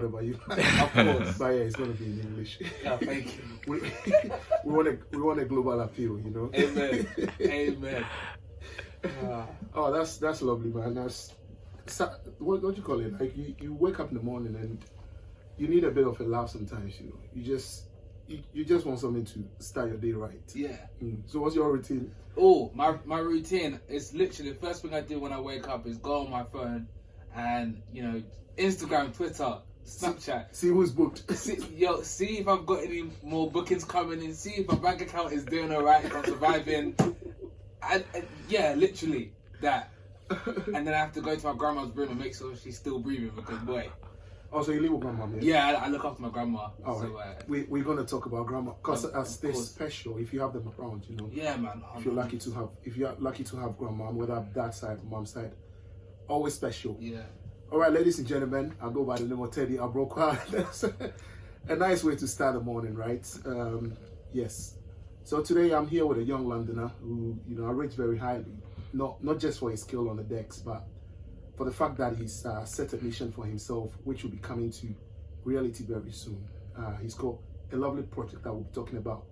Whatever you Of course. but yeah, it's gonna be in English. Oh, thank you. we want a global appeal, you know. Amen. Amen. Oh, that's lovely, man. What do you call it? Like you wake up in the morning and you need a bit of a laugh sometimes, you know. You just want something to start your day right. Yeah. So what's your routine? Oh, my routine is literally the first thing I do when I wake up is go on my phone and, you know, Instagram, Twitter, Snapchat. See who's booked. See if I've got any more bookings coming in. See if my bank account is doing alright, if I'm surviving. And yeah, literally that. And then I have to go to my grandma's room and make sure she's still breathing because boy. Oh, so you live with grandma? Yeah, I look after my grandma. Oh, so, we're gonna talk about grandma because they're course. special if you have them around, you know. Yeah, man. If you're lucky to have grandma, whether that side or mom's side, always special. Yeah. All right, ladies and gentlemen, I go by the name of Teddy Abrokwa. That's a nice way to start the morning, right? Yes. So today I'm here with a young Londoner who, you know, I rate very highly, not just for his skill on the decks, but for the fact that he's set a mission for himself, which will be coming to reality very soon. He's got a lovely project that we'll be talking about.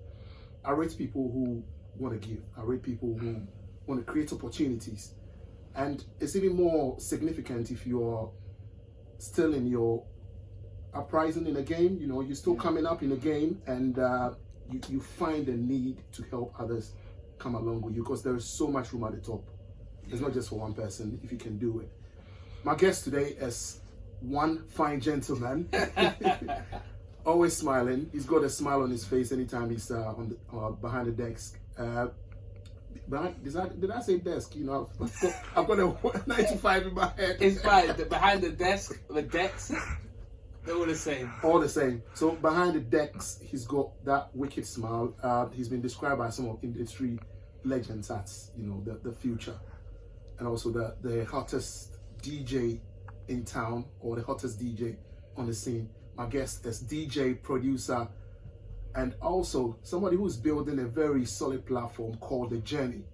I rate people who want to give. I rate people who want to create opportunities. And it's even more significant if you're still in your uprising in a game, you know, you're still coming up in a game and you find a need to help others come along with you because there is so much room at the top. It's not just for one person if you can do it. My guest today is one fine gentleman, always smiling. He's got a smile on his face anytime he's behind the desk. Did I say desk? You know, I've got a 95 in my head. It's fine. Behind the desk, the decks, they're all the same. All the same. So behind the decks, he's got that wicked smile. He's been described by some of industry legends as, you know, the future, and also the hottest DJ in town, or the hottest DJ on the scene. My guest is DJ, producer, and also somebody who's building a very solid platform called The Journey,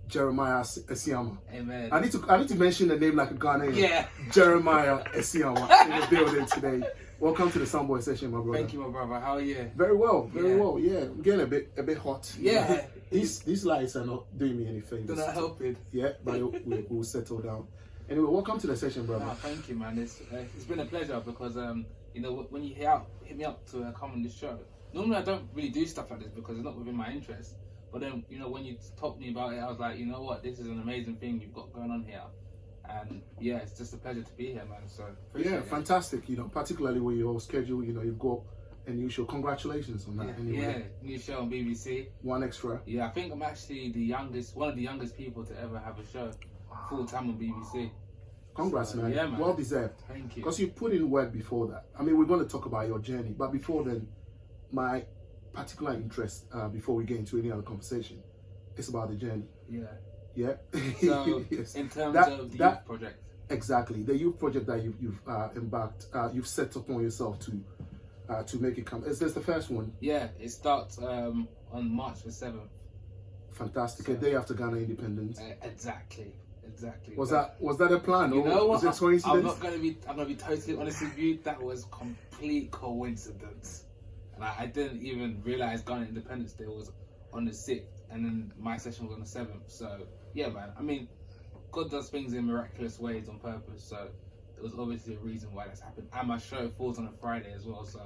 Jeremiah Asiamah. Amen. I need to mention the name like a Ghanaian. Yeah. Jeremiah Asiamah in the building today. Welcome to the Soundboy Session, my brother. Thank you, my brother. How are you? Very well, very well. Yeah, I'm getting a bit hot. Yeah. These lights are not doing me any favors. They're not helping. Yeah, but we'll settle down. Anyway, welcome to the session, brother. Oh, thank you, man. It's been a pleasure because you know, when you hit me up to come on this show, normally I don't really do stuff like this because it's not within my interest. But then, you know, when you told me about it, I was like, you know what, this is an amazing thing you've got going on here. And yeah, it's just a pleasure to be here, man. So yeah, fantastic. You know, particularly with your schedule, you know, you've got a new show. Congratulations on that. Yeah, anyway. Yeah, new show on BBC. One extra. Yeah, I think I'm actually one of the youngest people to ever have a show full time on BBC. Congrats, so, man. Yeah, man. Well deserved. Thank you. Because you put in work before that. I mean, we're going to talk about your journey, but before then, my particular interest, before we get into any other conversation, is about the journey. Yeah. Yeah. So, yes. in terms of the youth project. Exactly, the youth project that you've embarked, you've set upon yourself to make it come. Is this the first one? Yeah, it starts on March the 7th. Fantastic, a day after Ghana independence. Exactly. Was that a plan? You know what? Was it coincidence? I'm gonna be totally honest with you. That was complete coincidence, and I didn't even realize Ghana Independence Day was on the 6th, and then my session was on the 7th. So yeah, man. I mean, God does things in miraculous ways on purpose. So there was obviously a reason why that's happened. And my show falls on a Friday as well. So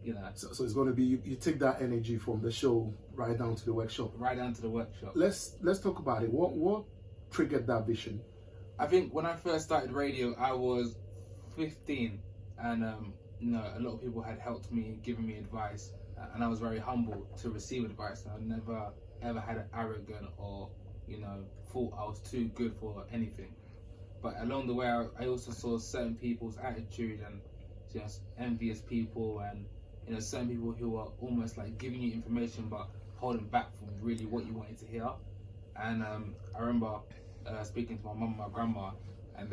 you know. So it's going to be you take that energy from the show right down to the workshop. Right down to the workshop. Let's talk about it. What triggered that vision? I think when I first started radio, I was 15, and you know, a lot of people had helped me, given me advice, and I was very humble to receive advice. And I never ever had an arrogant or, you know, thought I was too good for anything. But along the way, I also saw certain people's attitude and just envious people, and you know, certain people who were almost like giving you information but holding back from really what you wanted to hear. And I remember speaking to my mum and my grandma, and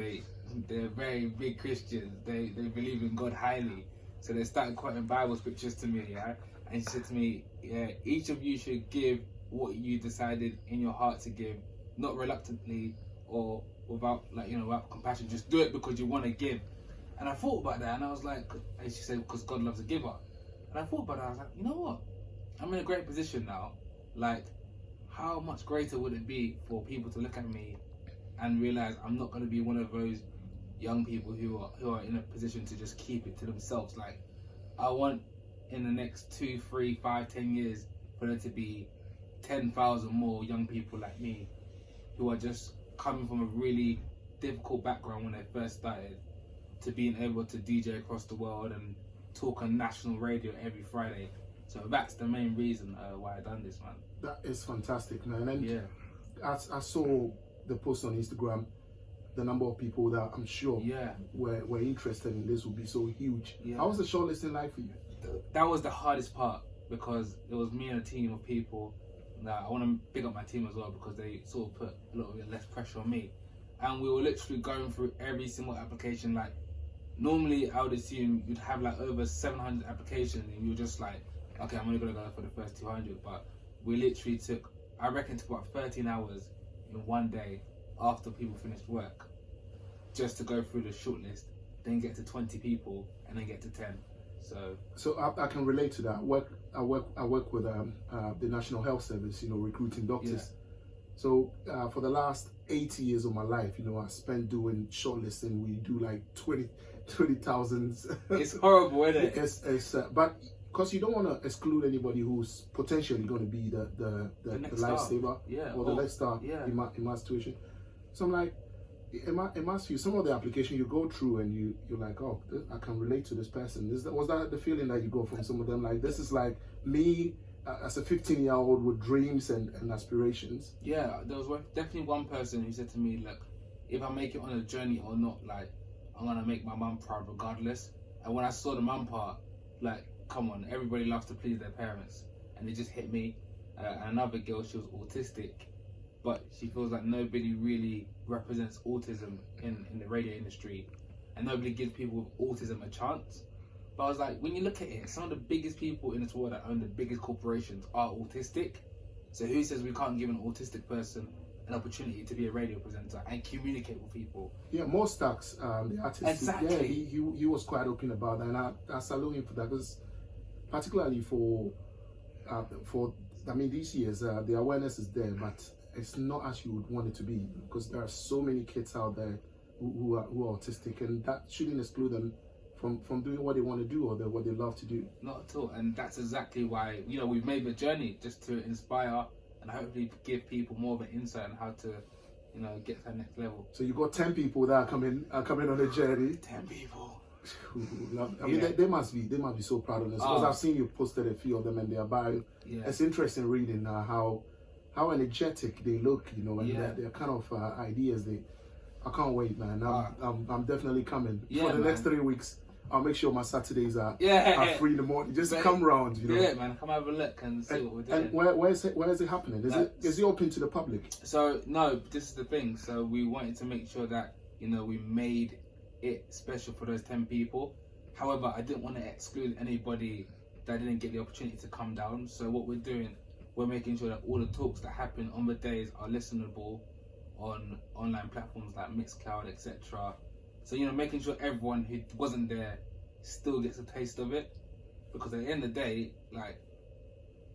they're very big Christians. They believe in God highly, so they started quoting Bible scriptures to me. Yeah, and she said to me, "Yeah, each of you should give what you decided in your heart to give, not reluctantly or without, like, you know, without compassion. Just do it because you want to give." And I thought about that, and I was like, and she said, because God loves a giver. And I thought about that, I was like, you know what? I'm in a great position now. Like, how much greater would it be for people to look at me and realize I'm not going to be one of those young people who are in a position to just keep it to themselves. Like, I want in the next 2, 3, 5, 10 years for there to be 10,000 more young people like me who are just coming from a really difficult background when they first started, to being able to DJ across the world and talk on national radio every Friday. So that's the main reason why I done this, man. That is fantastic, man. And yeah, I saw the post on Instagram, the number of people that I'm sure were interested in this would be so huge. Yeah. How was the shortlisting like for you? That was the hardest part, because it was me and a team of people. That I want to big up my team as well, because they sort of put a little bit less pressure on me. And we were literally going through every single application. Like, normally I would assume you'd have like over 700 applications and you're just like, okay, I'm only going to go for the first 200. But we literally took, I reckon, took about 13 hours in one day after people finished work, just to go through the shortlist, then get to 20 people, and then get to 10. So I can relate to that. I work with the National Health Service, recruiting doctors. Yeah. So for the last 80 years of my life, I spent doing shortlisting. We do like 20,000. It's horrible, isn't it? It's but because you don't want to exclude anybody who's potentially going to be the lifesaver or the next star in my situation. So I'm like, it must feel, some of the application you go through and you're like, oh, I can relate to this person. Was that the feeling that you go from some of them? Like, this is like me as a 15-year-old with dreams and aspirations. Yeah, there was definitely one person who said to me, look, if I make it on a journey or not, like, I'm going to make my mum proud regardless. And when I saw the mum part, like, come on, everybody loves to please their parents. And it just hit me. Another girl, she was autistic, but she feels like nobody really represents autism in the radio industry, and nobody gives people with autism a chance. But I was like, when you look at it, some of the biggest people in this world that own the biggest corporations are autistic. So who says we can't give an autistic person an opportunity to be a radio presenter and communicate with people? Yeah, Mostax, the artist, exactly. He was quite open about that, and I salute him for that, because particularly for these years, the awareness is there, but it's not as you would want it to be, because there are so many kids out there who are autistic, and that shouldn't exclude them from doing what they want to do or what they love to do. Not at all, and that's exactly why we've made the journey, just to inspire and hopefully give people more of an insight on how to get to that next level. So you got 10 people that are coming on the journey. 10 people. I mean, they must be so proud of this, because I've seen you posted a few of them and their bio. Yeah. It's interesting reading how energetic they look, and their kind of ideas. I can't wait, man. I'm definitely coming for the next 3 weeks. I'll make sure my Saturdays are free in the morning. Just come round, Yeah, man. Come have a look and see what we're doing. And where is it happening? Is it open to the public? So no, this is the thing. So we wanted to make sure that we made it special for those 10 people. However, I didn't want to exclude anybody that didn't get the opportunity to come down. So what we're doing, we're making sure that all the talks that happen on the days are listenable on online platforms like Mixcloud, etc. So making sure everyone who wasn't there still gets a taste of it, because at the end of the day, like,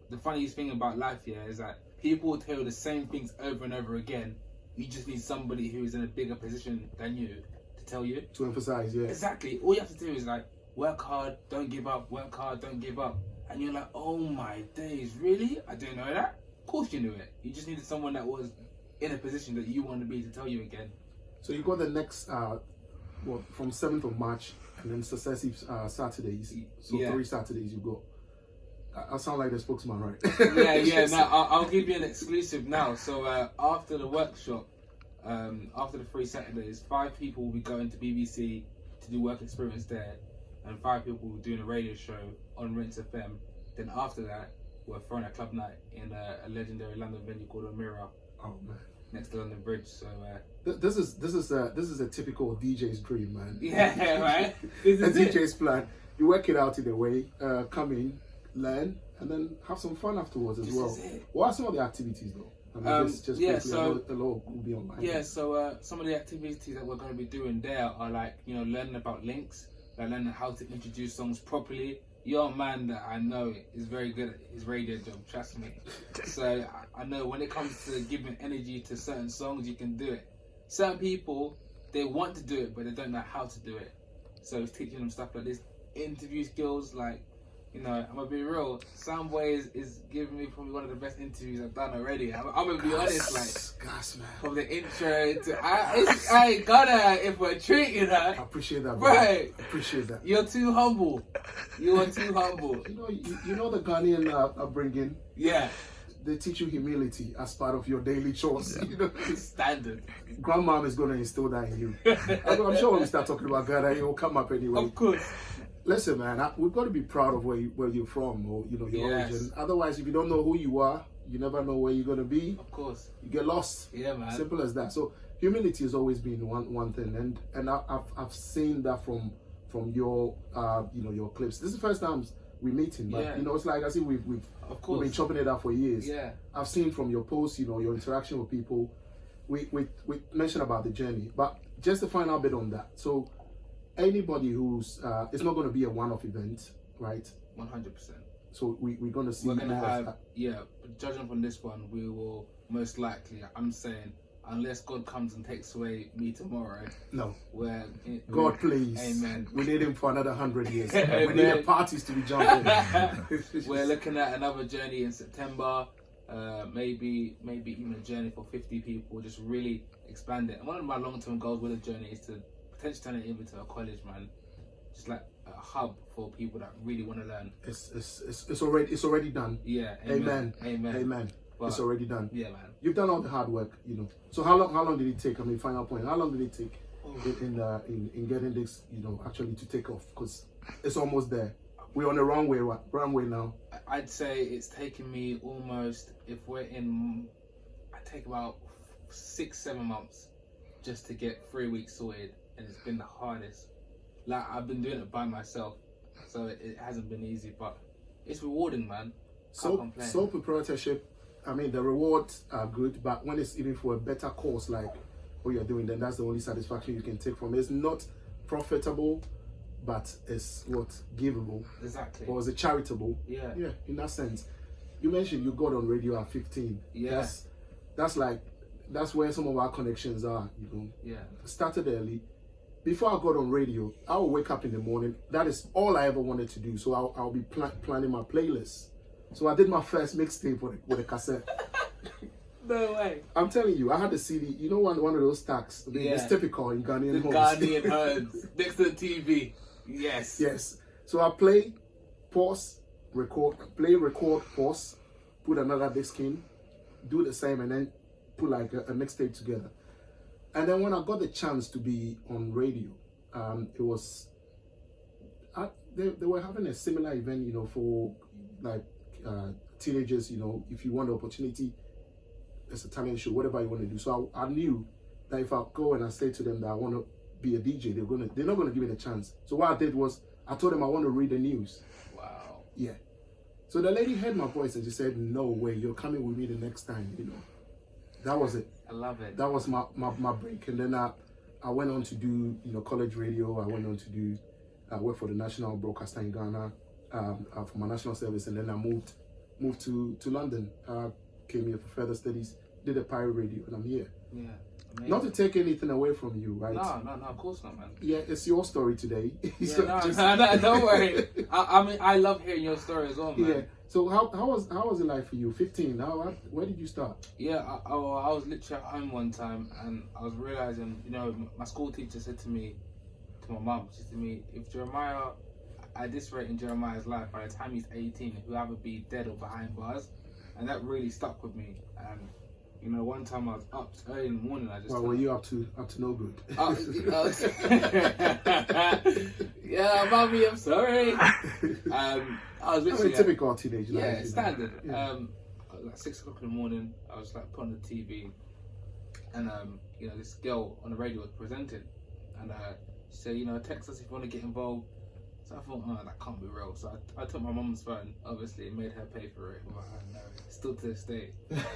the funniest thing about life here is that people will tell you the same things over and over again. You just need somebody who is in a bigger position than you to tell you. To emphasize, yeah. Exactly. All you have to do is like, work hard, don't give up, work hard, don't give up. And you're like, oh my days, really? I didn't know that? Of course you knew it. You just needed someone that was in a position that you wanted to be to tell you again. So you got the next, from 7th of March, and then successive Saturdays. So 3 Saturdays you go. I sound like the spokesman, right? Yeah. Now I'll give you an exclusive now. So after the workshop, after the 3 Saturdays, 5 people will be going to BBC to do work experience there, and 5 people will be doing a radio show on Rinse FM. Then after that, we're throwing a club night in a legendary London venue called Amira. Oh man. Next to London Bridge. So this is a typical DJ's dream, man. Yeah, right. DJ's plan. You work it out in a way. Come in, learn, and then have some fun afterwards as well. What are some of the activities though? I mean, just yeah, briefly, so I know a lot will be online. yeah, so some of the activities that we're going to be doing there are like, you know, learning about links, like learning how to introduce songs properly. You're a man that I know is very good at his radio job, trust me. So I know when it comes to giving energy to certain songs, you can do it. Certain people, they want to do it, but they don't know how to do it. So it's teaching them stuff like this, interview skills, like, you know, I'm gonna be real. Soundboy is giving me probably one of the best interviews I've done already. I'm gonna be honest, like, Gas, man. from the intro to I ain't gonna if we're treating her. I appreciate that, Right. I appreciate that. You're too humble. You are too humble. You know the Ghanaian upbringing. Yeah. They teach you humility as part of your daily chores. You know, Standard. grandmom is gonna instill that in you. I'm sure when we start talking about Ghana, it will come up anyway. Of course. Listen, man, we've got to be proud of where you're from, or you know your origin. Otherwise, if you don't know who you are, you never know where you're gonna be. Of course. You get lost. Yeah, man. Simple as that. So humility has always been one thing, and I've seen that from your you know your clips. This is the first time we meeting, but you know it's like I see we've been chopping it up for years. Yeah. I've seen from your posts, you know, your interaction with people. We mentioned about the journey, but just to find out a bit on that. So anybody who's it's not going to be a one-off event, right? 100%. So we're going to see. We're going to have judging from this one, we will most likely. I'm saying, unless God comes and takes away me tomorrow. No. God, please. Amen. We need him for another 100 years. We need the parties to be jumping. We're looking at another journey in September. Maybe even a journey for 50 people. Just really expand it. And one of my long-term goals with the journey is to potentially turn it into a college, man. Just like a hub for people that really want to learn. It's already done. Yeah. Amen. But it's already done. Yeah, man. You've done all the hard work, you know. So how long did it take? I mean, final point. How long did it take in getting this, you know, actually to take off? Because it's almost there. We're on the runway now. I'd say it's taken me almost, if we're in, I take about 6-7 months just to get 3 weeks sorted, and it's been the hardest. Like, I've been doing it by myself, so it hasn't been easy, but it's rewarding, man. Sole proprietorship, I mean, the rewards are good, but when it's even for a better cause like what you're doing, then that's the only satisfaction you can take from it. It's not profitable, but it's what givable. Exactly. Or is it charitable? Yeah. Yeah, in that sense. You mentioned you got on radio at 15. Yeah. That's where some of our connections are, you know. Yeah. Started early. Before I got on radio, I would wake up in the morning. That is all I ever wanted to do. So I'll be planning my playlist. So I did my first mixtape with a cassette. No way. I'm telling you, I had the CD. You know, one of those stacks. I mean, it's typical in Ghanaian homes. Ghanaian homes next to the TV. Yes. Yes. So I play, pause, record, pause, put another disc in, do the same, and then put like a mixtape together. And then when I got the chance to be on radio, it was they were having a similar event, you know, for like teenagers. You know, if you want the opportunity, it's a talent show, whatever you want to do. So I knew that if I go and I say to them that I want to be a DJ, they're not gonna give me the chance. So what I did was I told them I want to read the news. Wow. Yeah. So the lady heard my voice and she said, "No way, you're coming with me the next time." You know, that was it. I love it. That was my break, and then I went on to do, you know, college radio. I went on to do work for the national broadcaster in Ghana for my national service, and then I moved to London. Came here for further studies. Did a pirate radio, and I'm here. Yeah. Amazing. Not to take anything away from you, right? No, of course not, man. Yeah, it's your story today. Yeah, no, don't worry. I mean, I love hearing your story as well, man. Yeah. So how was it like for you? 15. Where did you start? Yeah, I was literally at home one time, and I was realizing, you know, my school teacher said to me, to my mum, she said to me, if Jeremiah, at this rate in Jeremiah's life, by the time he's 18, he'll either be dead or behind bars, and that really stuck with me. You know, one time I was up early in the morning. I just. Well, were you up to no good? Yeah, mommy, I'm sorry. I was literally typical teenage life. Yeah, standard. Yeah. Like 6 o'clock in the morning, I was like put on the TV, and you know, this girl on the radio was presenting, and she said, you know, text us if you want to get involved. So I thought, oh, that can't be real. So I took my mum's phone, obviously, and made her pay for it without her knowing. Still to this day,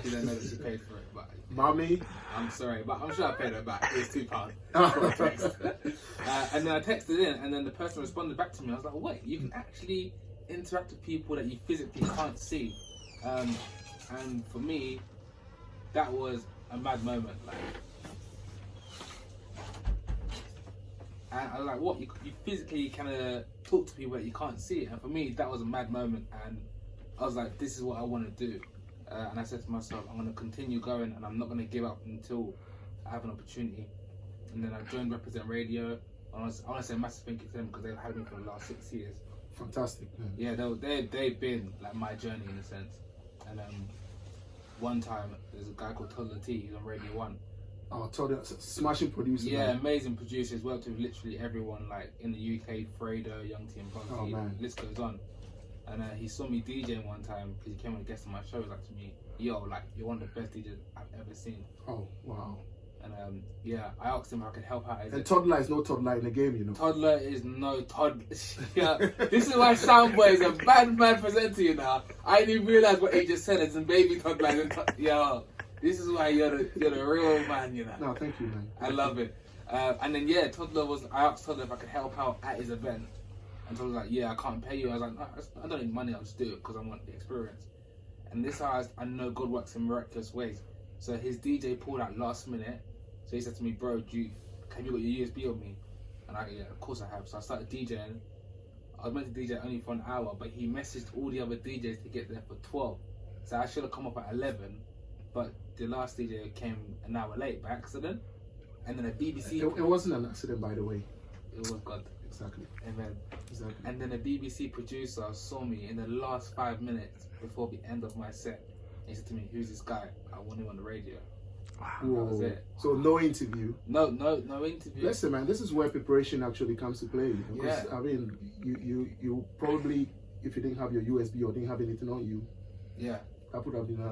she don't know that she paid for it. But Mommy, I'm sorry, but I'm sure I paid her back. It was £2 Oh. for a text. And then I texted in, and then the person responded back to me. I was like, wait, you can actually interact with people that you physically can't see. And for me, that was a mad moment. Like, and I was like, what? You physically kind of talk to people that you can't see. And for me, that was a mad moment. And I was like, this is what I want to do. And I said to myself, I'm going to continue going, and I'm not going to give up until I have an opportunity. And then I joined Represent Radio. I want to say a massive thank you to them because they've had me for the last 6 years. Fantastic. Yeah, they've been like my journey in a sense. And one time, there's a guy called Toddler T, he's on Radio 1. Oh, Toddler, smashing producer. Yeah, man. amazing producers, worked with literally everyone, like in the UK, Fredo, Young T and Bunty, Oh, man. list goes on. And he saw me DJing one time because he came on a guest on my show. He was like to me, yo, like, you're one of the best DJs I've ever seen. Oh, wow. And yeah, I asked him if I could help out. And Toddler is no Toddler in the game, you know. Toddler is no Toddler. Yeah, this is why Soundboy is a bad man presenter, you know. I didn't even realize what he just said. It's a baby Toddler. Yo, this is why you're the real man, you know. No, thank you, man. I love it. And then yeah, I asked Toddler if I could help out at his event. And Toddler was like, yeah, I can't pay you. I was like, no, I don't need money, I'll just do it because I want the experience. And this how I know God works in miraculous ways. So his DJ pulled out last minute. So he said to me, bro, have you got your USB on me? And yeah, of course I have. So I started DJing. I was meant to DJ only for an hour, but he messaged all the other DJs to get there for 12. So I should have come up at 11, but the last DJ came an hour late by accident. And then a BBC... It wasn't an accident, by the way. It was God. Exactly. Amen. Exactly. And then a BBC producer saw me in the last 5 minutes before the end of my set. He said to me, who's this guy? I want him on the radio. Wow. That was it. So no interview. No interview. Listen, man, this is where preparation actually comes to play. Because, Yeah. I mean, you probably, if you didn't have your USB or didn't have anything on you, Yeah. that would have been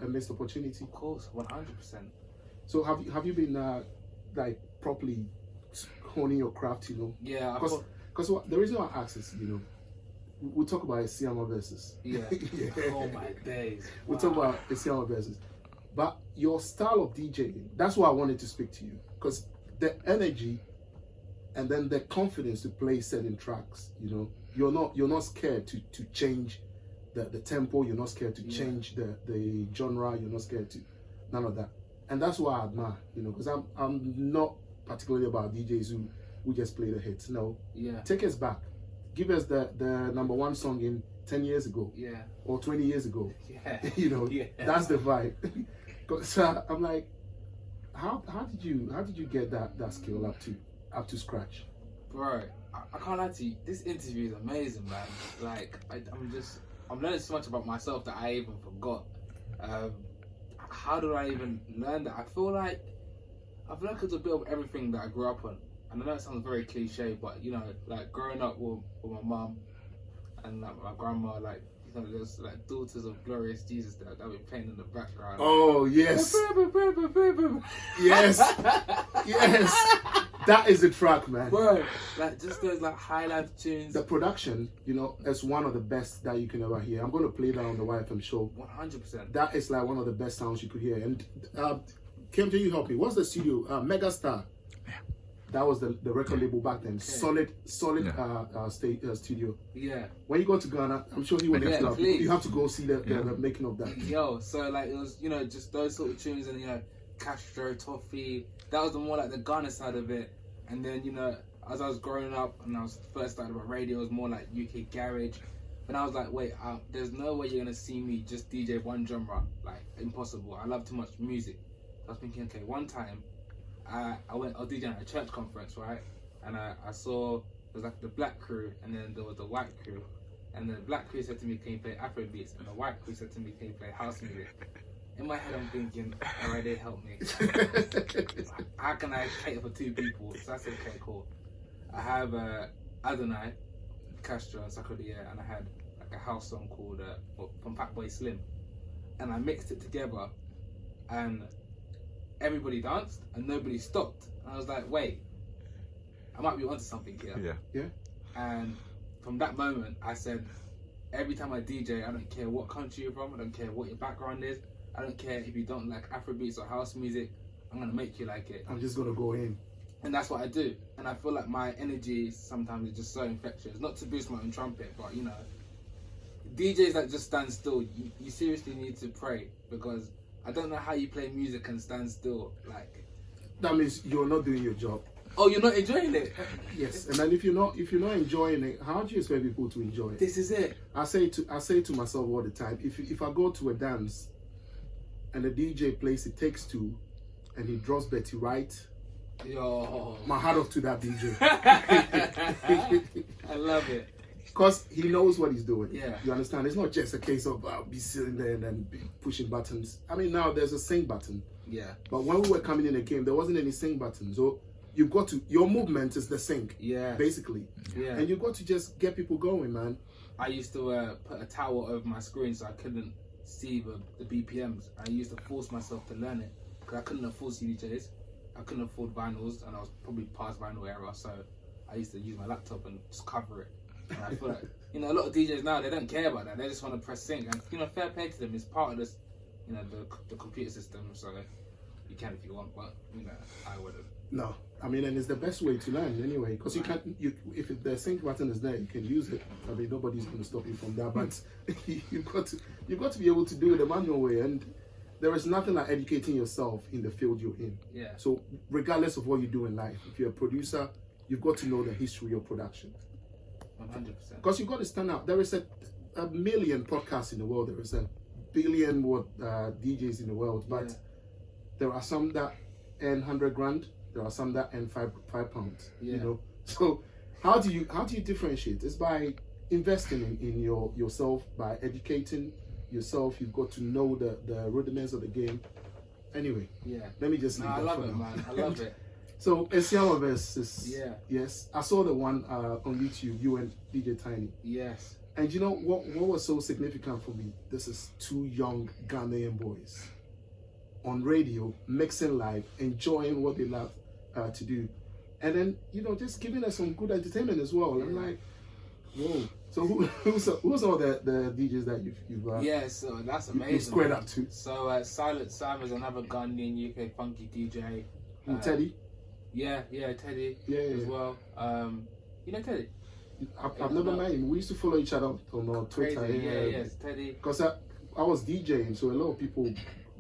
a missed opportunity. Of course, 100%. So have you been like properly honing your craft? You know. Yeah. Because the reason why I ask is, you know, we'll talk about Asiamah versus. Yeah. Oh my days. We'll talk about Asiamah versus. But your style of DJing, that's why I wanted to speak to you. Because the energy and then the confidence to play certain tracks, you know, you're not scared to change the tempo, you're not scared to change the genre, you're not scared to none of that. And that's what I admire, you know, because I'm not particularly about DJs who just play the hits. No. Yeah. Take us back. Give us the number one song in 10 years ago. Yeah. Or 20 years ago. Yeah. You know, Yeah. that's the vibe. So I'm like, how did you get that skill up to scratch? Bro, I can't lie to you. This interview is amazing, man. Like, I'm learning so much about myself that I even forgot. How did I even learn that? I feel like it's a bit of everything that I grew up on. And I know it sounds very cliche, but you know, like growing up with my mum and like my grandma, like, you know, there's like Daughters of Glorious Jesus that be playing in the background. Oh yes, yes, yes. That is the track, man. Bro, like just those like high life tunes. The production, you know, is one of the best that you can ever hear. I'm going to play that on the YFM show. 100%. That is like one of the best sounds you could hear. And Kim, you help me? What's the studio? Megastar. That was the record label back then. Okay. Solid studio. Yeah. When you go to Ghana, I'm sure he will lift up. You have to go see the making of that. Yo, so like it was, you know, just those sort of tunes, and you know, Castro, Toffee. That was the more like the Ghana side of it. And then, you know, as I was growing up and I was first starting about radio, it was more like UK garage. And I was like, wait, there's no way you're gonna see me just DJ one genre. Like, impossible. I love too much music. I was thinking, okay, one time I was DJing at a church conference, right? And I saw there was like the black crew, and then there was the white crew. And the black crew said to me, can you play Afro beats? And the white crew said to me, can you play house music? In my head, I'm thinking, alright, they help me. How can I cater for two people? So I said, okay, cool. I have Adonai, Castro, and Sakodia, and I had like a house song called from Fatboy Slim. And I mixed it together, and everybody danced, and nobody stopped. And I was like, wait, I might be onto something here. Yeah. And from that moment, I said, every time I DJ, I don't care what country you're from, I don't care what your background is, I don't care if you don't like Afrobeats or house music, I'm gonna make you like it. I'm just gonna go in. And that's what I do. And I feel like my energy sometimes is just so infectious. Not to boost my own trumpet, but you know, DJs that just stand still, you seriously need to pray, because I don't know how you play music and stand still. Like, that means you're not doing your job. Oh, you're not enjoying it? Yes. And then if you're not enjoying it, how do you expect people to enjoy it? This is it. I say to myself all the time, if I go to a dance and the DJ plays It Takes Two and he drops Betty Wright, yo, my hat off to that DJ. I love it. Because he knows what he's doing. Yeah. You understand? It's not just a case of be sitting there and then pushing buttons. I mean, now there's a sing button. Yeah. But when we were coming in the game, there wasn't any sing button. So you've got to, your movement is the sing. Yeah. Basically. Yeah. And you've got to just get people going, man. I used to put a towel over my screen so I couldn't see the BPMs. I used to force myself to learn it because I couldn't afford CDJs. I couldn't afford vinyls, and I was probably past vinyl era, so I used to use my laptop and just cover it. And I feel like, you know, a lot of DJs now, they don't care about that. They just want to press sync. And, you know, fair play to them. It's part of this, you know, the computer system. So you can if you want, but, you know, I wouldn't. No. I mean, and it's the best way to learn anyway. Because you can't, if the sync button is there, you can use it. I mean, nobody's going to stop you from that. But you've got to be able to do it the manual way. And there is nothing like educating yourself in the field you're in. Yeah. So regardless of what you do in life, if you're a producer, you've got to know the history of production. 100%. Because you've got to stand out. There is a million podcasts in the world. There is a billion DJs in the world. But there are some that earn 100 grand. There are some that earn £5. Yeah. You know. So how do you differentiate? It's by investing in yourself, by educating yourself. You've got to know the rudiments of the game. Anyway. Yeah. Let me just. No, I love it, man. I love it. So Asiamah versus. Yeah. Yes, I saw the one on YouTube. You and DJ Tiny. Yes. And you know what was so significant for me? This is two young Ghanaian boys on radio, mixing live, enjoying what they love to do, and then you know just giving us some good entertainment as well. I'm like, whoa. So who's all the DJs that you've yeah, so that's amazing. You've squared up to? So Silent Sam is another Ghanaian UK funky DJ. Teddy. Yeah, Teddy as well. You know Teddy? I've never met him. We used to follow each other on Twitter. Crazy. Yeah, Teddy. Because I was DJing, so a lot of people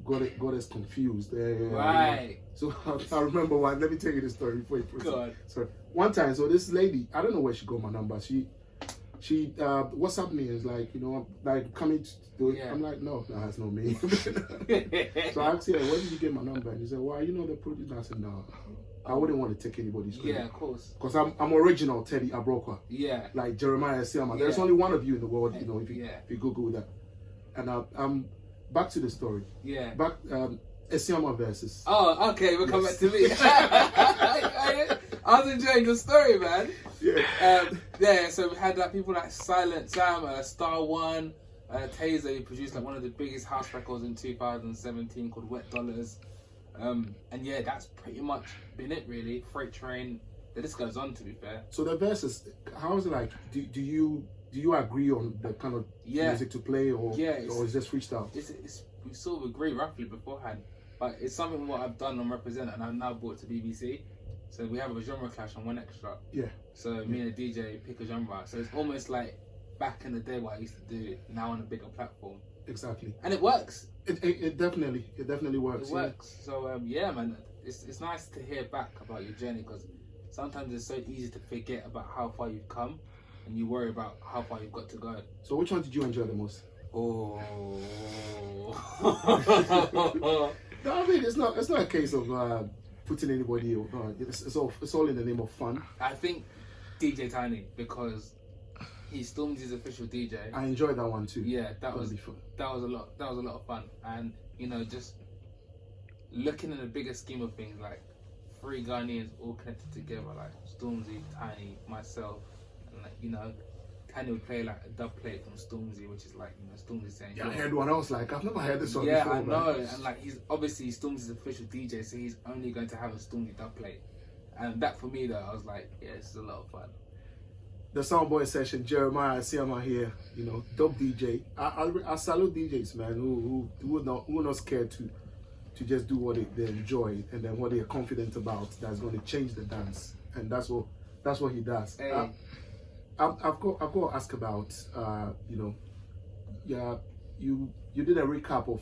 got us confused. Right. So I remember one. Let me tell you the story before you proceed. God. So one time, so this lady, I don't know where she got my number. She WhatsApp me is like, you know, like coming to do it. I'm like, no, that's not me. So I asked her, where did you get my number? And he said, well, you know the producer. I said, no, I wouldn't want to take anybody's credit. Yeah, of course. Because I'm original Teddy Abrokwa. Yeah. Like Jeremiah Asiamah. There's only one of you in the world, you know, if you Google that. And I'm back to the story. Yeah. Back Asiamah versus. Oh, okay, we'll come back to me. I was enjoying the story, man. Yeah. So we had like people like Silent Sam, Star One, Taser, who produced like one of the biggest house records in 2017 called Wet Dollars. And yeah, that's pretty much been it really. Freight Train. The list goes on, to be fair. So the verses, how is it like? Do you agree on the kind of music to play, or is just freestyle? We sort of agree roughly beforehand, but it's something what I've done on Represent, and I've now brought to BBC. So we have a genre clash on One Extra. Yeah. So me and the DJ pick a genre. So it's almost like back in the day what I used to do, now on a bigger platform. Exactly. And it works. It definitely works. It works. So yeah, man, it's nice to hear back about your journey, because sometimes it's so easy to forget about how far you've come, and you worry about how far you've got to go. So which one did you enjoy the most? Oh. No, I mean it's not a case of putting anybody. It's all in the name of fun. I think DJ Tiny, because he stormed his official DJ. I enjoyed that one too. Yeah, that was fun. That was a lot of fun, and you know, just looking in the bigger scheme of things, like 3 Ghanaians all connected together, like Stormzy, Tiny, myself, and like, you know, Tiny would play like a dub plate from Stormzy, which is like, you know, Stormzy saying. Yeah, I heard one. I was like, I've never heard this one before. Yeah, I know, and like he's obviously Stormzy's official DJ, so he's only going to have a Stormzy dub plate, and that for me though, I was like, yeah, this is a lot of fun. The Soundboy Session, Jeremiah Asiamah here, you know, dope DJ. I salute DJs, man, who are not scared to just do what they enjoy and then what they are confident about that's going to change the dance. And that's what he does. Hey. I've got to ask about, you did a recap of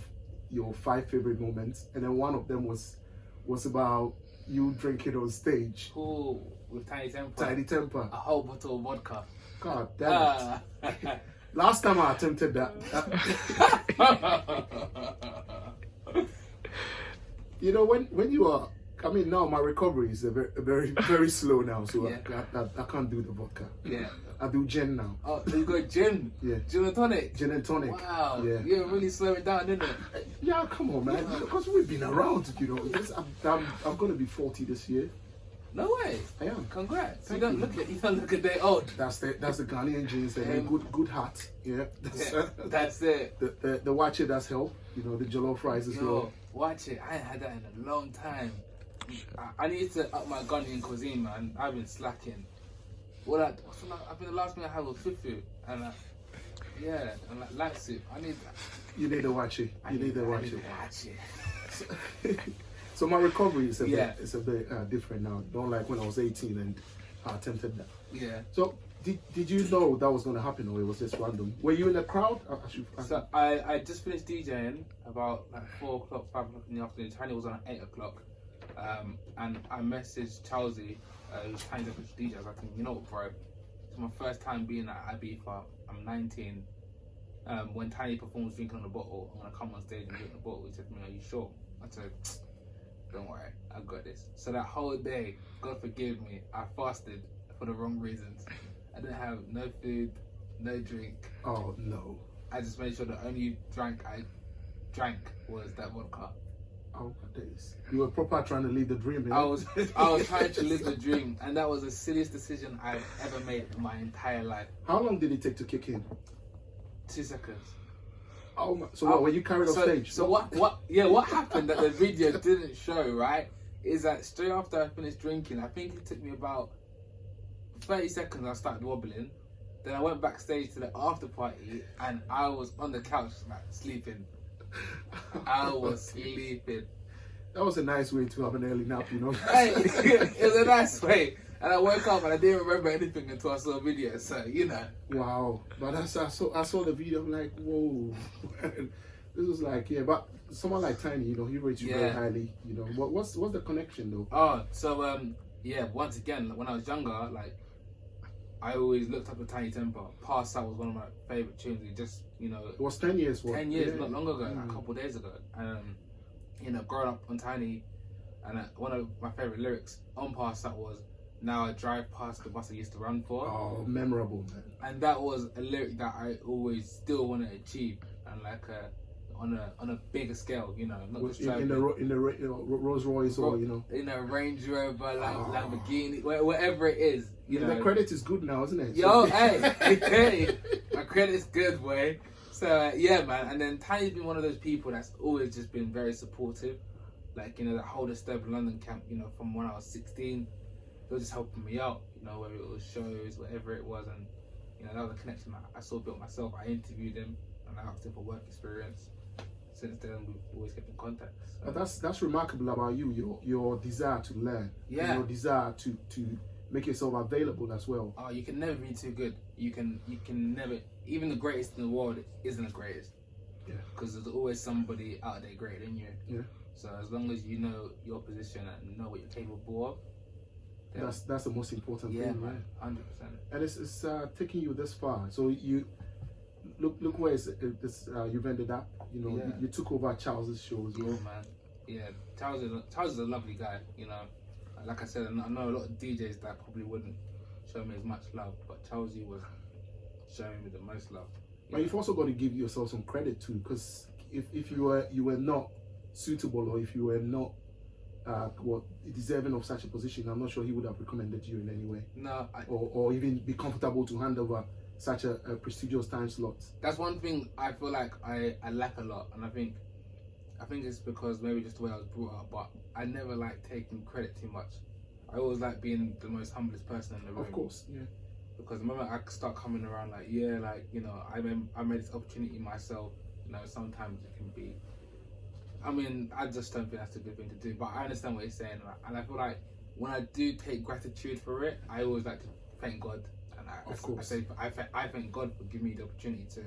your 5 favorite moments, and then one of them was about you drinking on stage. Ooh, with Tiny Temper. Tiny Temper. A whole bottle of vodka. God damn it. Last time I attempted that. You know, when you are, I mean, now my recovery is very, very slow now, so Yeah. I can't do the vodka. Yeah. I do gin now. Oh, so you got gin? Yeah. Gin and tonic? Gin and tonic. Wow. Yeah. You're really slowing down, isn't it? Yeah, come on, man. Because we've been around, you know. I'm going to be 40 this year. No way. I am. Congrats. Thank you don't look a day old. That's the Ghanaian genes. They have good heart. Yeah. That's it. The watch it does help. You know, the jollof rice as well. Watch it. I ain't had that in a long time. I need to up my Ghanaian cuisine, man. I've been slacking. I think the last meal I had was fufu, and light soup. I need that. You need the watch it. You need the watch it. Watch it. So my recovery is a bit different now. Don't like when I was 18 and I attempted that. Yeah. So did you know that was going to happen, or it was just random? Were you in the crowd? So I just finished DJing about like 4 o'clock, 5 o'clock in the afternoon. Tiny was on at 8 o'clock, and I messaged Chelsea, who's Tiny's official DJ. I was like, you know what, bro? It's my first time being at Ibiza. I'm 19. When Tiny performs drinking on a bottle, I'm gonna come on stage and drink the bottle. He said to me, "Are you sure?" I said, "Don't worry, I got this." So that whole day, God forgive me, I fasted for the wrong reasons. I didn't have no food, no drink. Oh no! I just made sure the only drink I drank was that vodka. Oh my days! You were proper trying to live the dream. I was trying to live the dream, and that was the silliest decision I've ever made in my entire life. How long did it take to kick in? 2 seconds. Oh my! So what? Were you carried off stage? So what happened that the video didn't show, right? Is that straight after I finished drinking, I think it took me about 30 seconds. I started wobbling. Then I went backstage to the after party, and I was on the couch like sleeping. I was sleeping. That was a nice way to have an early nap, you know. Hey, it was a nice way. And I woke up and I didn't remember anything until I saw a video. So you know. Wow, but I saw the video. I'm like, whoa. This was like, yeah, but someone like Tiny, you know, he rates you very highly. You know, what's the connection though? Oh, so once again, when I was younger, like I always looked up to Tiny Temper. Pass Out was one of my favorite tunes. It just, you know, it was 10 years. 10 years, not long ago, like a couple of days ago. And you know, growing up on Tiny, and one of my favorite lyrics on Pass Out was, "Now I drive past the bus I used to run for." Oh, memorable, man. And that was a lyric that I always still want to achieve, and like on a bigger scale, you know, not just driving in the Rolls Royce or you know, in a Range Rover, like Lamborghini, whatever it is. You know, the credit is good now, isn't it? Yo, hey, my credit's good, boy. So yeah, man. And then Tiny's been one of those people that's always just been very supportive. Like, you know, that whole Disturbed London camp, you know, from when I was 16, they were just helping me out, you know, whether it was shows, whatever it was. And, you know, that was a connection I saw built myself. I interviewed him and I asked him for work experience. Since then, we've always kept in contact. So. But that's remarkable about you, your desire to learn. Yeah. And your desire to make yourself available as well. Oh, you can never be too good. You can never, even the greatest in the world isn't the greatest. Yeah. Because there's always somebody out there greater than you. Yeah. So as long as you know your position and know what you're capable of, that's the most important thing, man, right? 100%. And it's taking you this far. So you look where you've ended up. You know, you took over Charles's show as well. Yeah, man. Yeah, Charles is a lovely guy. You know, like I said, I know a lot of DJs that probably wouldn't show me as much love, but Charles was showing me the most love. But you've also got to give yourself some credit too, because if you were not suitable, or if you were not deserving of such a position, I'm not sure he would have recommended you in any way. No, or even be comfortable to hand over such a prestigious time slot. That's one thing I feel like I lack a lot, and I think it's because maybe just the way I was brought up, but I never like taking credit too much. I always like being the most humblest person in the room. Of course, yeah. because the moment I start coming around, like, yeah, like, you know, I made this opportunity myself. You know, sometimes it can be. I mean, I just don't think that's a good thing to do. But I understand what you're saying, and I feel like when I do take gratitude for it, I always like to thank God. And I thank God for giving me the opportunity to,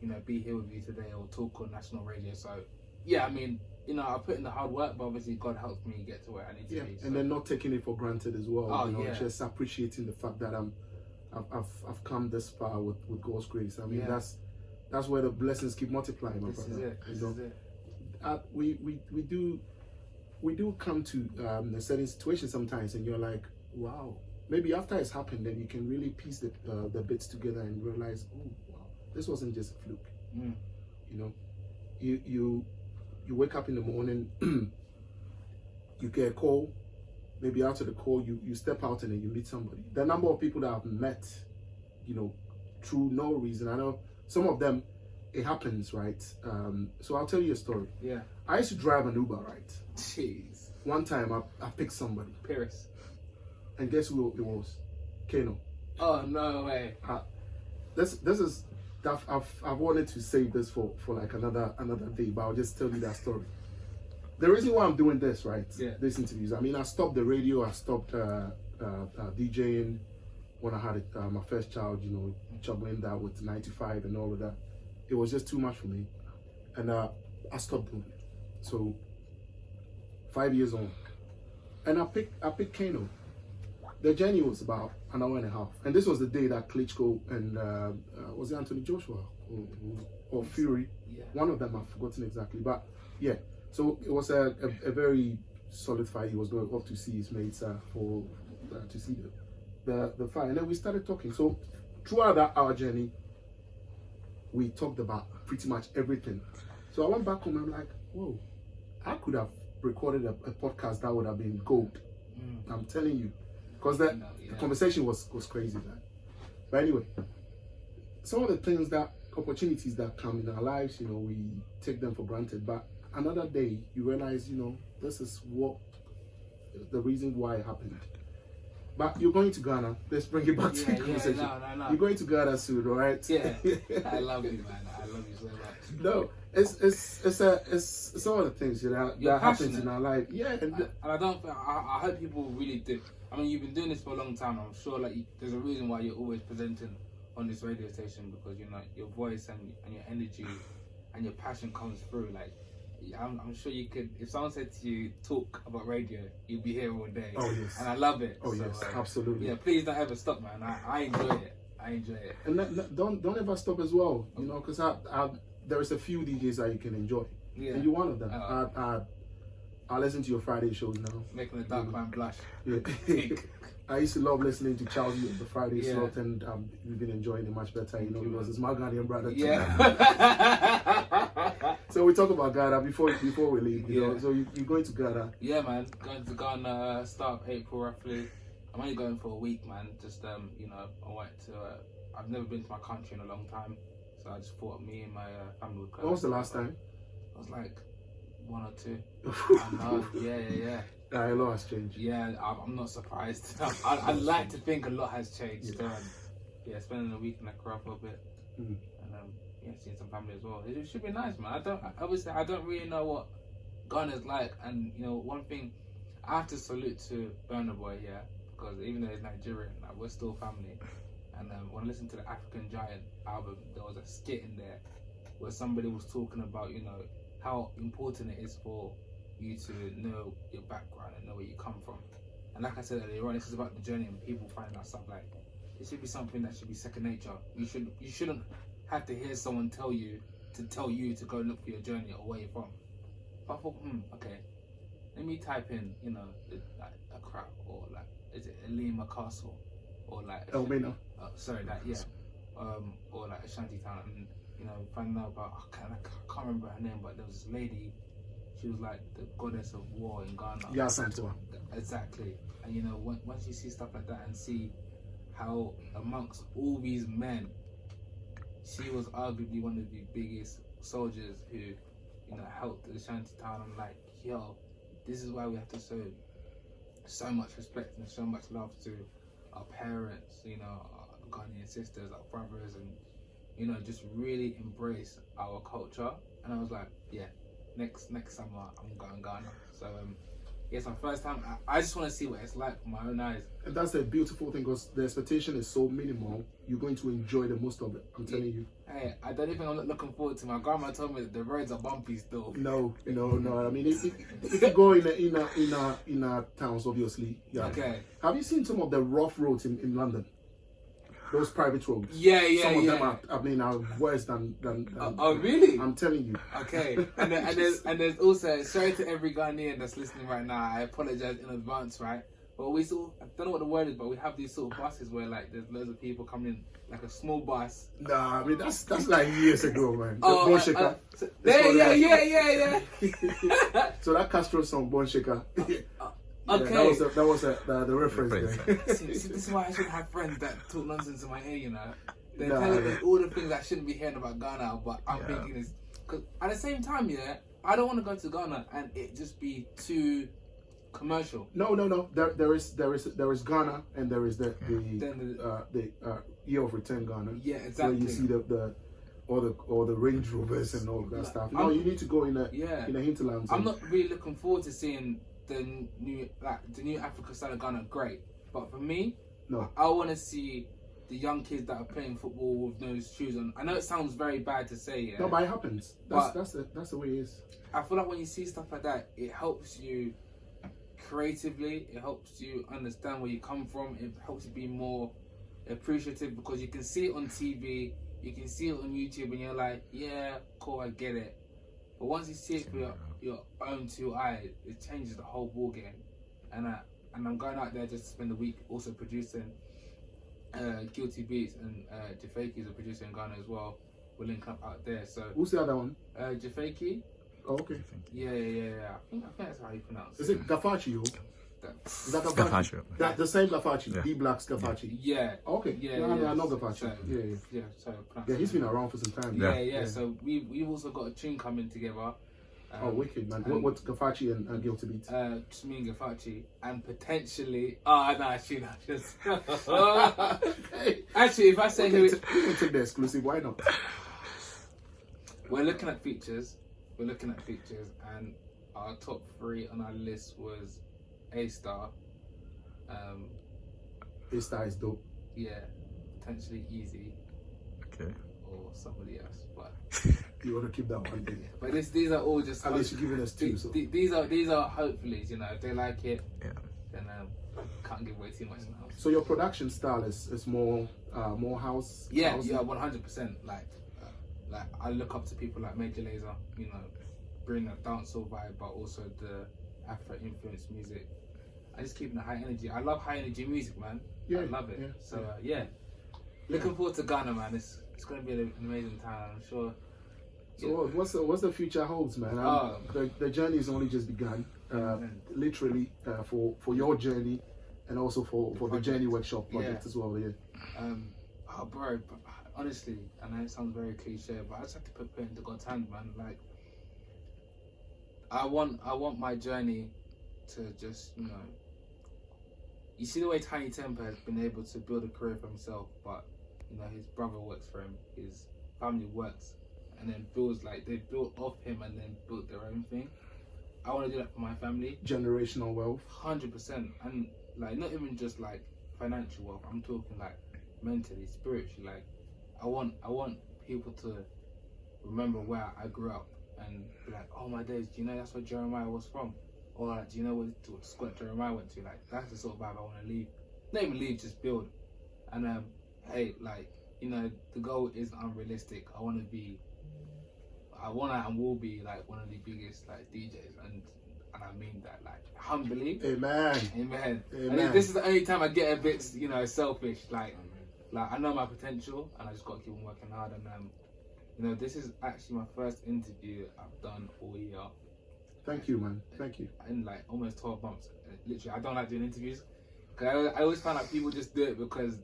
you know, be here with you today or talk on national radio. So, yeah, I mean, you know, I put in the hard work, but obviously God helped me get to where I need to be. So. And then not taking it for granted as well. Oh, you know, yeah. Just appreciating the fact that I've come this far with God's grace. I mean, that's where the blessings keep multiplying, my brother. This is it. We do come to a certain situation sometimes, and you're like, wow. Maybe after it's happened, then you can really piece the bits together and realize, oh wow, this wasn't just a fluke. Mm. You know, you wake up in the morning, you get a call. Maybe after the call, you step out and then you meet somebody. The number of people that I've met, you know, through no reason. I know some of them, it happens, right? So I'll tell you a story. Yeah. I used to drive an Uber, right? Jeez. One time I picked somebody. Paris. And guess who it was? Kano. Oh, no way. This is I've wanted to save this for like another day, but I'll just tell you that story. The reason why I'm doing this, right? Yeah. This interviews. I mean, I stopped the radio. I stopped DJing when I had my first child. You know, juggling that with 95 and all of that. It was just too much for me, and I stopped doing it. So 5 years on, and I picked Kano. The journey was about an hour and a half, and this was the day that Klitschko and was it Anthony Joshua or Fury? Yeah. One of them, I've forgotten exactly, but yeah. So it was a very solid fight. He was going off to see his mates to see the fight, and then we started talking. So throughout our journey, we talked about pretty much everything. So I went back home and I'm like, whoa, I could have recorded a podcast that would have been gold. I'm telling you. Because the conversation was crazy, man. But anyway, some of the things opportunities that come in our lives, you know, we take them for granted. But another day, you realize, you know, this is the reason why it happened. But you're going to Ghana. Let's bring it back to the conversation. No. You're going to Ghana soon, all right? Yeah. I love you, man. I love you so much. No, it's some of the things, you know, that happens in our life. Yeah, and I hope people really do. I mean, you've been doing this for a long time. I'm sure, like, there's a reason why you're always presenting on this radio station, because, you know, your voice and your energy and your passion comes through. Like, I'm sure you could. If someone said to you, talk about radio, you'd be here all day. Oh yes. And I love it. Oh so, yes, absolutely. Yeah, please don't ever stop, man. I enjoy it. And don't ever stop as well. You know, because there is a few DJs that you can enjoy. Yeah. And you're one of them. I listen to your Friday shows now. Making a dark man blush. Yeah. I used to love listening to Charles on the Friday slot, and we've been enjoying it much better, you know, because it's my Ghanaian brother too. Yeah. So we talk about Ghana before we leave, you know. So you're going to Ghana? Yeah, man. Going to Ghana start of April roughly. I'm only going for a week, man. Just you know, I went to. I've never been to my country in a long time, so I just thought me and my family would come. When was the last time? It was like 1 or 2. I know. Yeah. A lot has changed. Yeah, I'm not surprised. I'd like to think a lot has changed. Yeah, spending a week in Accra for a bit, and seeing some family as well. It should be nice, man. I don't really know what Ghana's like, and you know, one thing I have to salute to Burna Boy here, because even though he's Nigerian, like, we're still family. And when I listened to the African Giant album, there was a skit in there where somebody was talking about, you know, how important it is for you to know your background and know where you come from. And like I said earlier on, this is about the journey and people finding out stuff. Like, it should be something that should be second nature. You shouldn't have to hear someone tell you to go look for your journey or where you're from. But I thought, okay, let me type in, you know, like Accra, or like, is it Elima Castle, or like Elmina. Or like a shanty town, and you know, finding out about, I can't remember her name, but there was this lady. She was like the goddess of war in Ghana. Yeah, Santua. Exactly. And you know, once you see stuff like that and see how amongst all these men, she was arguably one of the biggest soldiers who, you know, helped the shanty town. I'm like, yo, this is why we have to show so much respect and so much love to our parents, you know, Ghanaian sisters, our brothers, and you know, just really embrace our culture. And I was like, yeah, next summer I'm going Ghana. So it's my first time. I just want to see what it's like with my own eyes. And that's the beautiful thing, because the expectation is so minimal. You're going to enjoy the most of it. I'm telling you. Hey, I don't even. I'm not looking forward to. My grandma told me that the roads are bumpy still. No. I mean, if you go in the towns, obviously. Yeah. Okay. Have you seen some of the rough roads in London? Those private roads. Yeah. Some of them are worse than. Oh really? I'm telling you. Okay. And there's also, sorry to every Ghanaian that's listening right now. I apologize in advance, right? But I don't know what the word is, but we have these sort of buses where like there's loads of people coming in, like a small bus. Nah, I mean that's like years ago, man. Oh, Bon Shaker. Yeah. So that Castro song, Bon Shaker. Okay. That was the reference there. See, this is why I shouldn't have friends that talk nonsense in my ear, you know. They're telling me all the things I shouldn't be hearing about Ghana, but I'm thinking is, because at the same time, I don't want to go to Ghana and it just be too commercial. No. There is Ghana, and there is the year of return Ghana. Yeah, exactly. Where you see all the Range Rovers and all that stuff. No, you need to go in the hinterlands. I'm not really looking forward to seeing the new Africa style of Ghana. Great, but for me, no, I want to see the young kids that are playing football with no shoes on. I know it sounds very bad to say, yeah. No, but it happens. That's the way it is. I feel like when you see stuff like that, it helps you creatively. It helps you understand where you come from. It helps you be more appreciative, because you can see it on TV, you can see it on YouTube, and you're like, yeah, cool, I get it. But once you see it for your own two eyes, it changes the whole ball game. And I'm going out there just to spend the week also producing Guilty Beats, and Jafaki is a producer in Ghana as well. We're linking up out there. So who's the other one? Jafaki. Oh, okay. Yeah. I think that's how you pronounce it. Is it Gafachi? Is that Gafachi? That the same Gafachi, D Black's Gafachi. Yeah. Okay. Yeah. I know Gafachi. So, yeah. He's been around for some time. Yeah. So we've also got a tune coming together. Wicked, man. What's Gafachi and Guilty Beats? Just me and Gafachi, and potentially. Actually, actually, if I say we can take the exclusive. Why not? We're looking at features, and our top 3 on our list was A-Star. A-Star is dope. Yeah, potentially Easy. Okay. Or somebody else, but you want to keep that one thing. But these are all just. At least you're giving us 2. So. These are hopefully, you know, if they like it, then can't give away too much now. So your production style is more house. Yeah, 100%. Like I look up to people like Major Lazer, you know, bring that dancehall vibe, but also the Afro influenced music. I just keep the high energy. I love high energy music, man. Yeah, I love it. Yeah. So looking forward to Ghana, man. It's going to be an amazing time, I'm sure. So what's the future holds, man? The journey has only just begun. Literally for your journey, and also for the Journey Workshop project as well. Yeah. Bro, honestly, I know it sounds very cliche, but I just have to put it into God's hand, man. Like, I want my journey to just, you know, you see the way Tiny Temper has been able to build a career for himself, but you know his brother works for him, his family works, and then builds, like, they built off him and then built their own thing. I want to do that for my family. Generational wealth. 100%, and like not even just like financial wealth. I'm talking like mentally, spiritually. Like I want people to remember where I grew up and be like, oh my days, do you know that's where Jeremiah was from? Or like, do you know what school Jeremiah went to? Like that's the sort of vibe I want to leave. Not even leave, just build. And hey, like, you know, the goal is unrealistic. I want and will be like one of the biggest like DJs, and I mean that like humbly. Amen. And this is the only time I get a bit, you know, selfish. Like I know my potential, and I just got to keep on working hard. And you know, this is actually my first interview I've done all year. Thank you, man. Thank you. In like almost 12 months. Literally, I don't like doing interviews. Cause I always find like people just do it because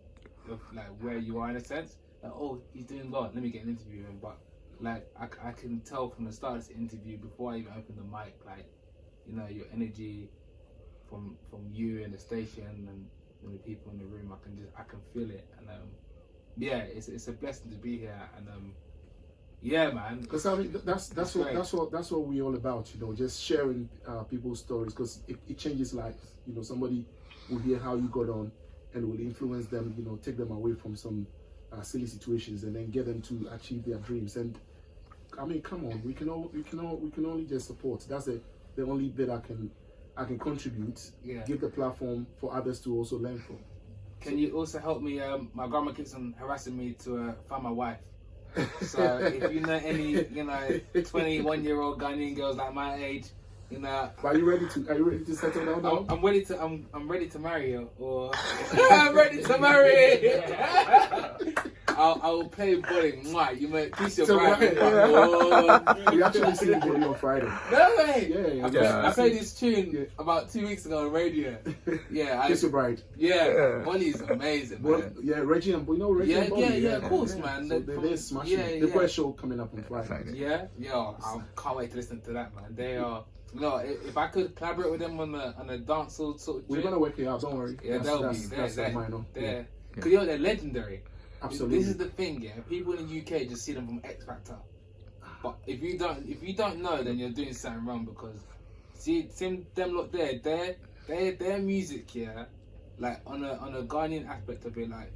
of like where you are in a sense. Like, oh, he's doing well, let me get an interview with him. But like I can tell from the start of this interview, before I even open the mic, like, you know, your energy from you and the station and the people in the room, I can feel it. And yeah, it's a blessing to be here, and yeah, man. Because I mean, that's what we're all about, you know, just sharing people's stories, because it changes lives. You know, somebody will hear how you got on, and will influence them. You know, take them away from some silly situations, and then get them to achieve their dreams. And I mean, come on, we can only just support. That's the only bit I can contribute. Yeah. Give the platform for others to also learn from. Can you also help me? My grandma keeps on harassing me to find my wife. So if you know any, 21-year-old Ghanaian girls like my age, But are you ready to settle down now? I'm ready to marry her, or I'm ready to marry. I will play bowling. You may kiss your bride. We actually seen Bolly on Friday. No way. Yeah. I played this tune about 2 weeks ago on radio. Yeah. Kiss your bride. Yeah. Bolly is amazing, man. Yeah, Reggie and Bolly. Yeah, of course, man. So they're smashing. They've got a show coming up on Friday. Yeah. I can't wait to listen to that, man. They are. If I could collaborate with them on a dancehall sort of. We're gonna work it out. Don't worry. Yeah, that's minor. Because they're legendary. Absolutely. This is the thing, yeah. People in the UK just see them from X Factor, but if you don't know, then you're doing something wrong. Because see them lot there, their music, yeah, like on a Ghanaian aspect of it, like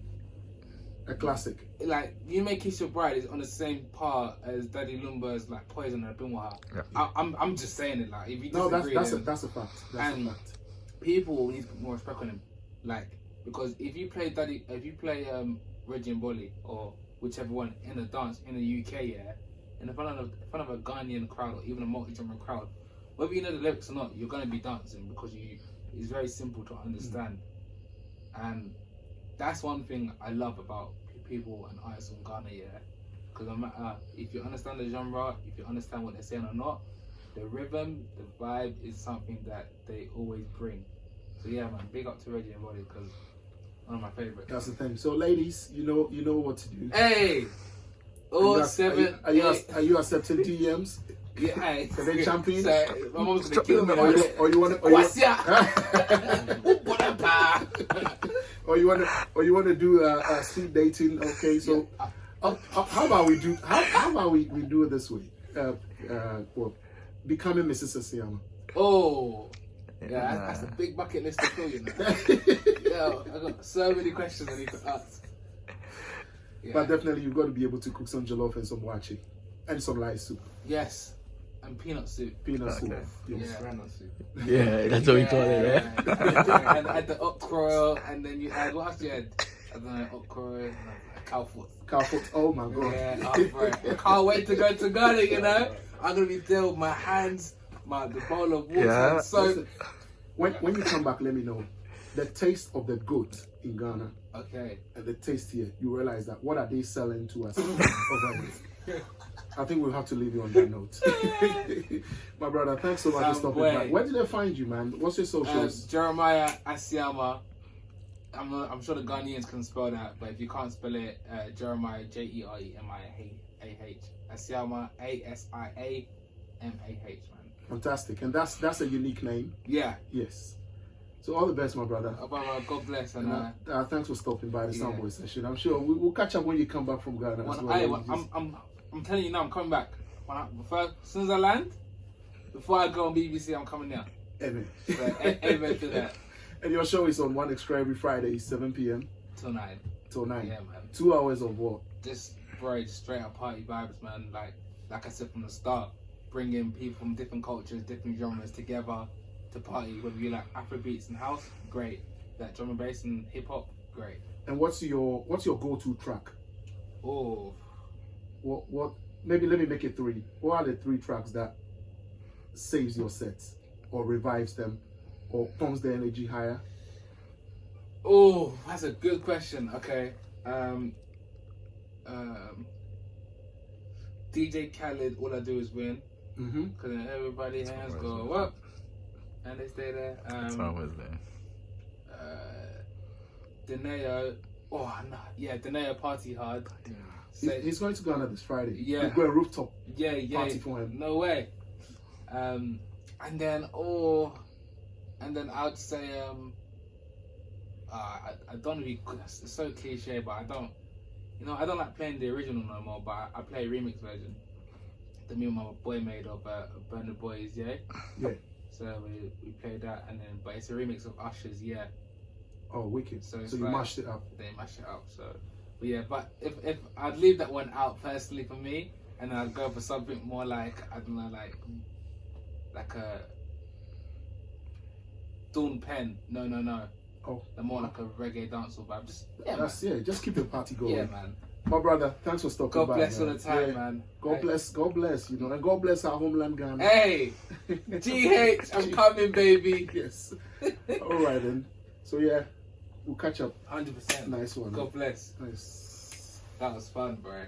a classic. Like You May Kiss Your Bride is on the same par as Daddy Lumba's like Poison and Abinwaha. Yeah. I'm just saying it, like if you disagree, that's a fact. That's a fact. People need to put more respect on him, like because if you play Reggie and Bolly or whichever one in a dance in the UK, yeah, in front of a Ghanaian crowd or even a multi-genre crowd, whether you know the lyrics or not, you're gonna be dancing because it's very simple to understand, and that's one thing I love about people and artists in Ghana, yeah, because no matter if you understand the genre, if you understand what they're saying or not, the rhythm, the vibe is something that they always bring. So yeah, man, big up to Reggie and Bolly because. One of my favorites. That's the thing. So, ladies, you know what to do. Hey, are you accepting DMs? Yeah, hey. Are they champion? So, my mom's gonna kill me. Or you want to do speed dating? Okay, so how about we do it this way? Becoming Mrs. Asiamah. Oh. Yeah, that's a big bucket list to fill, you know. Yo, I got so many questions I need to ask. Yeah. But definitely, you've got to be able to cook some jollof and some wachi, and some light soup. Yes, and peanut soup. Peanut soup. Yes. Yeah, granite soup. Yeah, that's what we call it. Yeah. And add the okra, and then you add what else do you add? I don't know, okra, and cow foot. Cow foot. Oh my god. Yeah, I can't wait to go to Ghana. You know, I'm gonna be there with my hands. The bowl of water. Yeah. So when you come back, let me know the taste of the goat in Ghana. Okay. And the taste here, you realize that what are they selling to us over here? I think we'll have to leave you on that note. My brother, thanks so much for stopping by. Where did they find you, man? What's your socials? Jeremiah Asiamah. I'm sure the Ghanaians can spell that, but if you can't spell it, Jeremiah Jeremiah Asiamah ASIAMAH, man. Fantastic, and that's a unique name. Yeah. Yes. So all the best, my brother. God bless, and thanks for stopping by the Soundboy Session. I'm sure we'll catch up when you come back from Ghana. I'm telling you now, I'm coming back. As soon as I land, before I go on BBC, I'm coming there. Amen. So, amen to that. And your show is on One Extra every Friday, 7 p.m. Till 9. Till 9. Yeah, man. 2 hours of what? Just straight up party vibes, man. Like I said from the start, bringing people from different cultures, different genres together to party. Whether you like Afrobeats and house, great. Like drum and bass and hip hop, great. And what's your go-to track? Oh, what? Maybe let me make it 3. What are the 3 tracks that saves your sets or revives them or pumps the energy higher? Oh, that's a good question. Okay. DJ Khaled, All I Do Is Win. Because then everybody's hands go up and they stay there. That's always there. Deneo. Oh, no. Yeah, Deneo Party Hard. He's going to Ghana this Friday. Yeah. We've got a rooftop party for him. No way. And then I'd say I don't know, it's so cliche, but I don't You know, I don't like playing the original no more, but I play a remix version that me and my boy made of Burna Boy's Yeah. Yeah. So we played that, and then but it's a remix of Usher's Yeah. Oh, wicked. So, So you mashed it up. They mashed it up. So, but yeah, but if I'd leave that one out personally for me, and then I'd go for something more like, I don't know, like a Dawn Penn. No. Oh. They're more like a reggae dancehall vibe. Just Just keep the party going. yeah, man. My brother, thanks for stopping God by. bless all man. the time, Yeah. man. God bless, you know, and God bless our homeland Ghana. Hey, GH, I'm coming, baby. Yes. All right then. So yeah, we'll catch up. 100%. Nice one. God bless. Nice. That was fun, bro.